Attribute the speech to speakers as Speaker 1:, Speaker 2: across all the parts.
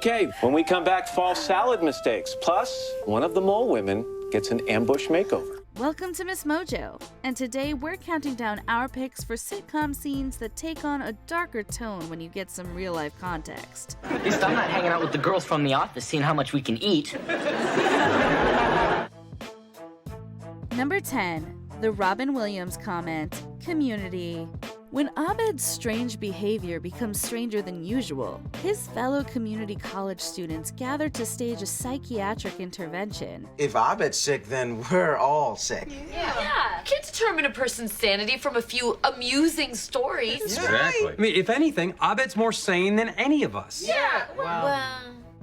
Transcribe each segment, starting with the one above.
Speaker 1: Okay, when we come back, fall salad mistakes. Plus, one of the mole women gets an ambush makeover.
Speaker 2: Welcome to MsMojo, and today we're counting down our picks for sitcom scenes that take on a darker tone when you get some real-life context.
Speaker 3: At least I'm not hanging out with the girls from the office seeing how much we can eat.
Speaker 2: Number 10, the Robin Williams comment, Community. When Abed's strange behavior becomes stranger than usual, his fellow community college students gather to stage a psychiatric intervention.
Speaker 4: If Abed's sick, then we're all sick.
Speaker 5: Yeah. You can't determine a person's sanity from a few amusing stories.
Speaker 6: Exactly. I mean, if anything, Abed's more sane than any of us.
Speaker 5: Yeah. Well.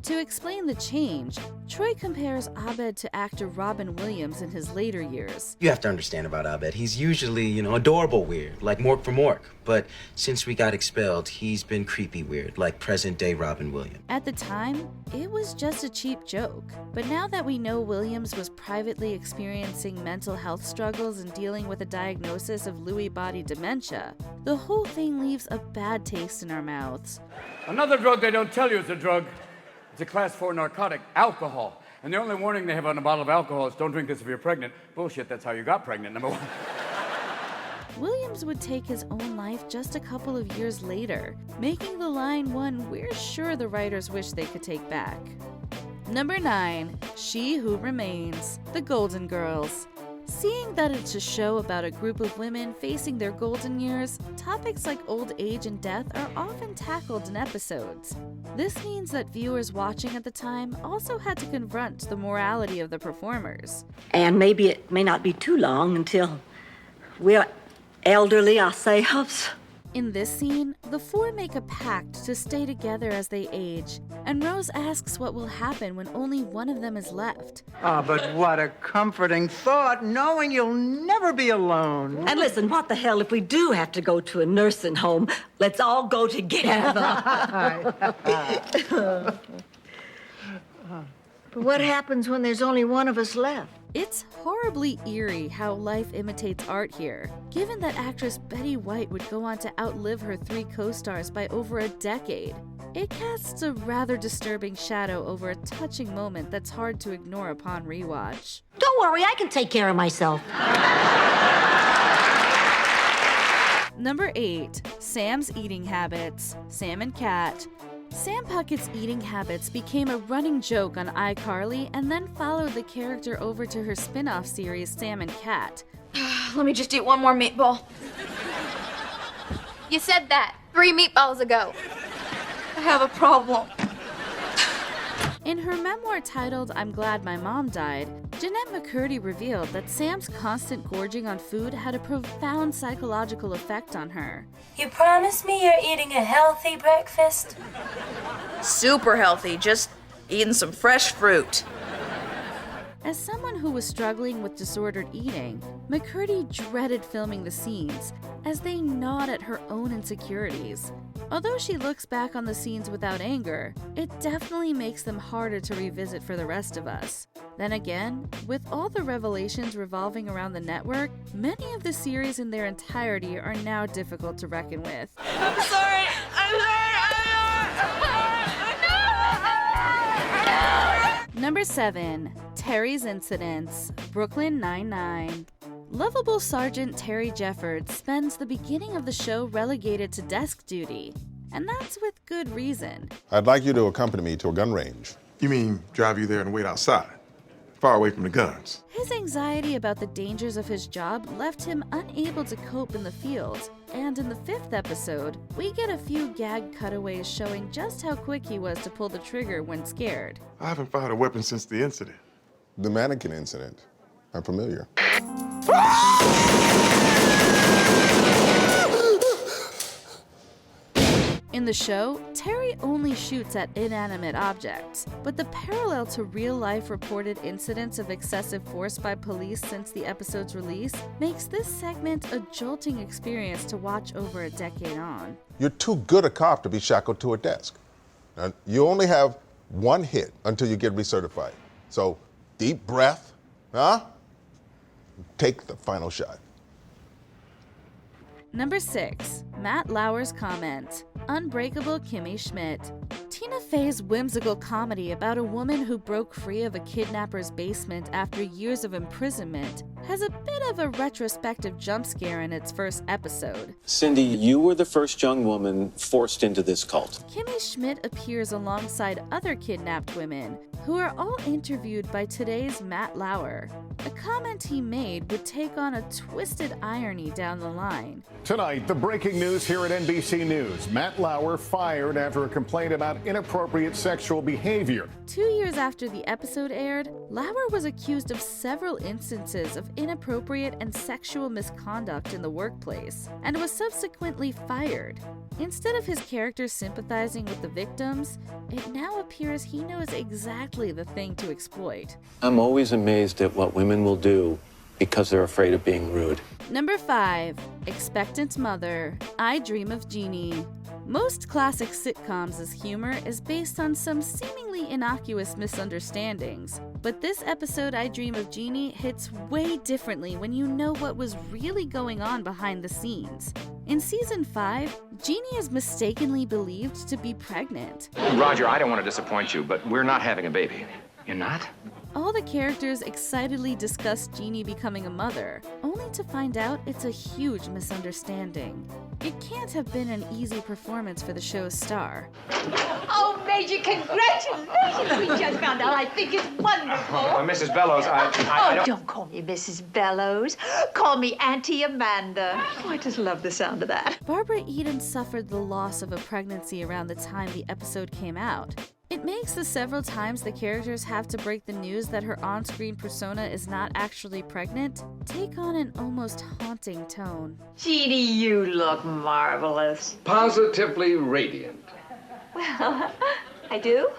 Speaker 2: To explain the change, Troy compares Abed to actor Robin Williams in his later years.
Speaker 4: You have to understand about Abed. He's usually, adorable weird, like Mork from Mork. But since we got expelled, he's been creepy weird, like present-day Robin Williams.
Speaker 2: At the time, it was just a cheap joke. But now that we know Williams was privately experiencing mental health struggles and dealing with a diagnosis of Lewy body dementia, the whole thing leaves a bad taste in our mouths.
Speaker 7: Another drug they don't tell you is a drug. It's a class 4 narcotic, alcohol. And the only warning they have on a bottle of alcohol is don't drink this if you're pregnant. Bullshit, that's how you got pregnant, number one.
Speaker 2: Williams would take his own life just a couple of years later, making the line one we're sure the writers wish they could take back. Number 9, She Who Remains, The Golden Girls. Seeing that it's a show about a group of women facing their golden years, topics like old age and death are often tackled in episodes. This means that viewers watching at the time also had to confront the morality of the performers.
Speaker 8: And maybe it may not be too long until we're elderly ourselves.
Speaker 2: In this scene, the four make a pact to stay together as they age, and Rose asks what will happen when only one of them is left.
Speaker 9: But what a comforting thought, knowing you'll never be alone.
Speaker 8: And listen, what the hell if we do have to go to a nursing home? Let's all go together.
Speaker 10: But what happens when there's only one of us left?
Speaker 2: It's horribly eerie how life imitates art here, given that actress Betty White would go on to outlive her 3 co-stars by over a decade. It casts a rather disturbing shadow over a touching moment that's hard to ignore upon rewatch.
Speaker 10: Don't worry, I can take care of myself.
Speaker 2: Number 8, Sam's eating habits, Sam and Cat. Sam Puckett's eating habits became a running joke on iCarly and then followed the character over to her spin-off series Sam and Cat.
Speaker 5: Let me just eat one more meatball. You said that 3 meatballs ago. I have a problem.
Speaker 2: In her memoir titled I'm Glad My Mom Died, Jeanette McCurdy revealed that Sam's constant gorging on food had a profound psychological effect on her.
Speaker 11: You promise me you're eating a healthy breakfast?
Speaker 12: Super healthy, just eating some fresh fruit.
Speaker 2: As someone who was struggling with disordered eating, McCurdy dreaded filming the scenes, as they gnawed at her own insecurities. Although she looks back on the scenes without anger, it definitely makes them harder to revisit for the rest of us. Then again, with all the revelations revolving around the network, many of the series in their entirety are now difficult to reckon with.
Speaker 12: I'm sorry.
Speaker 2: Number 7, Terry's Incidents, Brooklyn Nine-Nine. Lovable Sergeant Terry Jeffords spends the beginning of the show relegated to desk duty, and that's with good reason.
Speaker 13: I'd like you to accompany me to a gun range.
Speaker 14: You mean drive you there and wait outside, far away from the guns?
Speaker 2: His anxiety about the dangers of his job left him unable to cope in the field, and in the 5th episode, we get a few gag cutaways showing just how quick he was to pull the trigger when scared.
Speaker 14: I haven't fired a weapon since the incident.
Speaker 13: The mannequin incident. I'm familiar.
Speaker 2: In the show, Terry only shoots at inanimate objects, but the parallel to real-life reported incidents of excessive force by police since the episode's release makes this segment a jolting experience to watch over a decade on.
Speaker 13: You're too good a cop to be shackled to a desk. Now, you only have one hit until you get recertified. So, deep breath, take the final shot.
Speaker 2: Number 6, Matt Lauer's comment, Unbreakable Kimmy Schmidt. Tina Fey's whimsical comedy about a woman who broke free of a kidnapper's basement after years of imprisonment has a bit of a retrospective jump scare in its first episode.
Speaker 1: Cindy, you were the first young woman forced into this cult.
Speaker 2: Kimmy Schmidt appears alongside other kidnapped women, who are all interviewed by today's Matt Lauer. A comment he made would take on a twisted irony down the line.
Speaker 15: Tonight, the breaking news here at NBC News. Matt Lauer fired after a complaint about inappropriate sexual behavior.
Speaker 2: 2 years after the episode aired, Lauer was accused of several instances of inappropriate and sexual misconduct in the workplace, and was subsequently fired. Instead of his character sympathizing with the victims, it now appears he knows exactly the thing to exploit.
Speaker 1: I'm always amazed at what women will do because they're afraid of being rude.
Speaker 2: Number 5. Expectant Mother, I Dream of Jeannie. Most classic sitcoms' humor is based on some seemingly innocuous misunderstandings, but this episode, I Dream of Jeannie, hits way differently when you know what was really going on behind the scenes. In season 5, Jeannie is mistakenly believed to be pregnant.
Speaker 16: Roger, I don't want to disappoint you, but we're not having a baby. You're not?
Speaker 2: All the characters excitedly discuss Jeannie becoming a mother, only to find out it's a huge misunderstanding. It can't have been an easy performance for the show's star.
Speaker 17: Oh, Major, congratulations! We just found out. I think it's wonderful.
Speaker 16: Mrs. Bellows, I
Speaker 17: don't call me Mrs. Bellows. Call me Auntie Amanda. Oh, I just love the sound of that.
Speaker 2: Barbara Eden suffered the loss of a pregnancy around the time the episode came out. It makes the several times the characters have to break the news that her on-screen persona is not actually pregnant take on an almost haunting tone.
Speaker 17: Jeannie, you look marvelous.
Speaker 16: Positively radiant.
Speaker 17: Well, I do.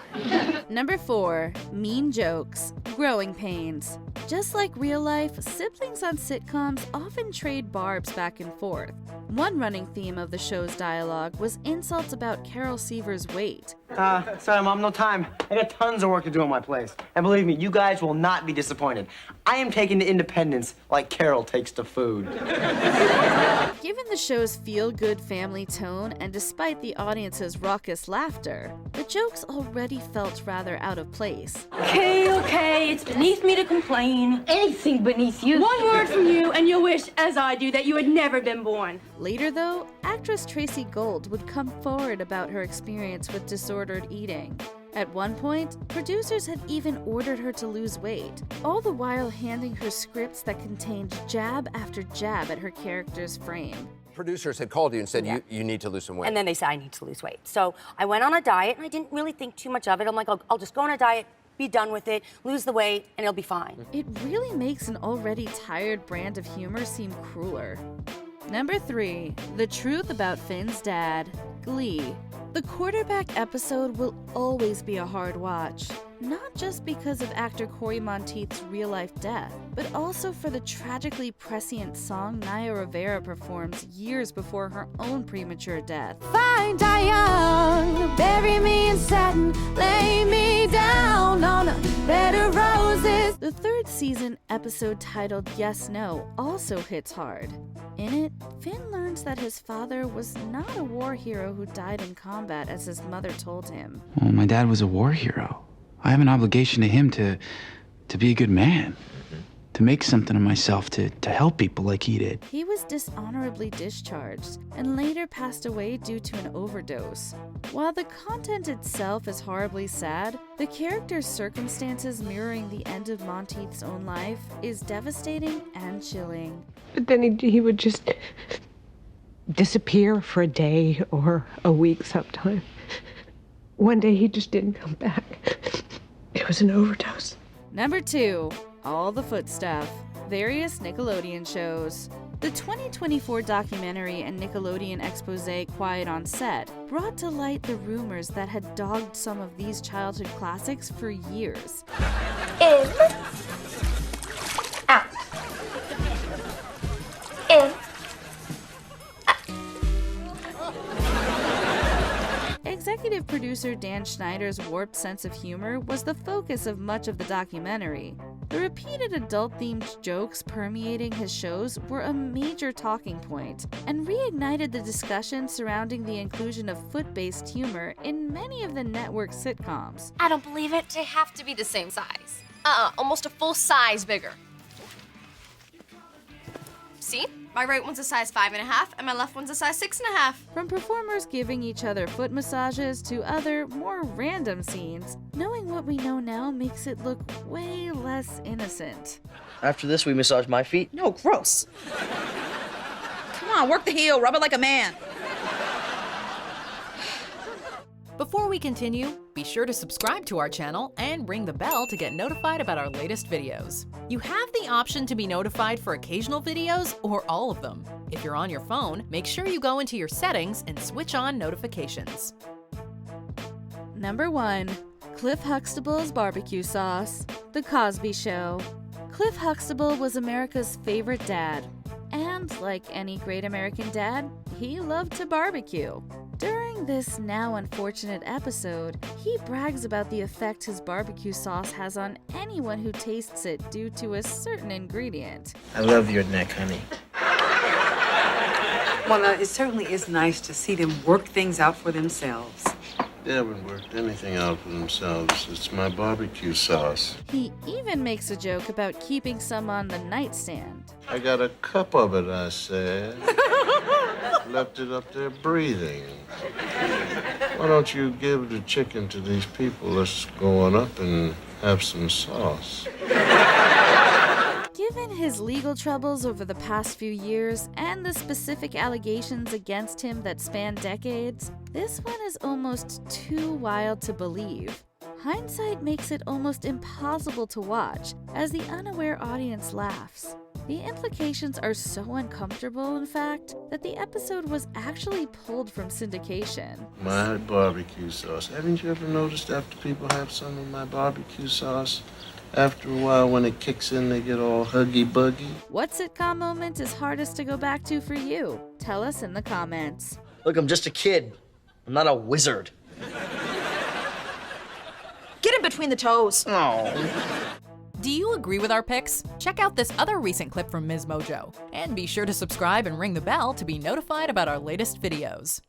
Speaker 2: Number 4. Mean Jokes, Growing Pains. Just like real life, siblings on sitcoms often trade barbs back and forth. One running theme of the show's dialogue was insults about Carol Seaver's weight.
Speaker 18: Sorry, Mom, no time. I got tons of work to do in my place. And believe me, you guys will not be disappointed. I am taking to independence like Carol takes to food.
Speaker 2: Given the show's feel-good family tone, and despite the audience's raucous laughter, the jokes already felt rather out of place.
Speaker 11: Okay, it's beneath me to complain.
Speaker 17: Anything beneath you.
Speaker 11: One word from you, and you'll wish, as I do, that you had never been born.
Speaker 2: Later, though, actress Tracy Gold would come forward about her experience with disordered eating. At one point, producers had even ordered her to lose weight, all the while handing her scripts that contained jab after jab at her character's frame.
Speaker 19: Producers had called you and said, you need to lose some weight.
Speaker 20: And then they said, I need to lose weight. So I went on a diet, and I didn't really think too much of it. I'm like, I'll just go on a diet, be done with it, lose the weight, and it'll be fine.
Speaker 2: It really makes an already tired brand of humor seem crueler. Number 3. The Truth About Finn's Dad, Glee. The quarterback episode will always be a hard watch, not just because of actor Corey Monteith's real-life death, but also for the tragically prescient song Naya Rivera performs years before her own premature death.
Speaker 21: Fine, die young, bury me in satin, lay me down on a bed of roses.
Speaker 2: The third season episode titled Yes, No also hits hard. In it, Finn learns that his father was not a war hero who died in combat as his mother told him.
Speaker 22: Well, my dad was a war hero. I have an obligation to him to be a good man, to make something of myself, to help people like he did.
Speaker 2: He was dishonorably discharged and later passed away due to an overdose. While the content itself is horribly sad, the character's circumstances mirroring the end of Monteith's own life is devastating and chilling.
Speaker 23: But then he would just disappear for a day or a week sometime. One day he just didn't come back. It was an overdose.
Speaker 2: Number 2. All the Foot Stuff, various Nickelodeon shows. The 2024 documentary and Nickelodeon expose Quiet on Set brought to light the rumors that had dogged some of these childhood classics for years.
Speaker 11: In. Out. In.
Speaker 2: Executive producer Dan Schneider's warped sense of humor was the focus of much of the documentary. The repeated adult-themed jokes permeating his shows were a major talking point and reignited the discussion surrounding the inclusion of foot-based humor in many of the network's sitcoms.
Speaker 3: I don't believe it. They have to be the same size. Almost a full size bigger. See? My right one's a size 5.5, and my left one's a size 6.5.
Speaker 2: From performers giving each other foot massages to other, more random scenes, knowing what we know now makes it look way less innocent.
Speaker 18: After this, we massage my feet.
Speaker 12: No, gross. Come on, work the heel, rub it like a man.
Speaker 4: Before we continue, be sure to subscribe to our channel and ring the bell to get notified about our latest videos. You have the option to be notified for occasional videos or all of them. If you're on your phone, make sure you go into your settings and switch on notifications.
Speaker 2: Number 1. Cliff Huxtable's barbecue sauce. The Cosby Show. Cliff Huxtable was America's favorite dad. And like any great American dad, he loved to barbecue. During this now unfortunate episode, he brags about the effect his barbecue sauce has on anyone who tastes it due to a certain ingredient.
Speaker 18: I love your neck, honey.
Speaker 6: Well, it certainly is nice to see them work things out for themselves.
Speaker 24: They haven't worked anything out for themselves. It's my barbecue sauce.
Speaker 2: He even makes a joke about keeping some on the nightstand.
Speaker 24: I got a cup of it, I said. Left it up there breathing. Why don't you give the chicken to these people? Let's go on up and have some sauce.
Speaker 2: Given his legal troubles over the past few years and the specific allegations against him that span decades, this one is almost too wild to believe. Hindsight makes it almost impossible to watch as the unaware audience laughs. The implications are so uncomfortable, in fact, that the episode was actually pulled from syndication.
Speaker 24: My barbecue sauce. Haven't you ever noticed after people have some of my barbecue sauce, after a while when it kicks in, they get all huggy-buggy?
Speaker 2: What sitcom moment is hardest to go back to for you? Tell us in the comments.
Speaker 18: Look, I'm just a kid. I'm not a wizard.
Speaker 12: Get in between the toes.
Speaker 18: Oh.
Speaker 4: Do you agree with our picks? Check out this other recent clip from MsMojo. And be sure to subscribe and ring the bell to be notified about our latest videos.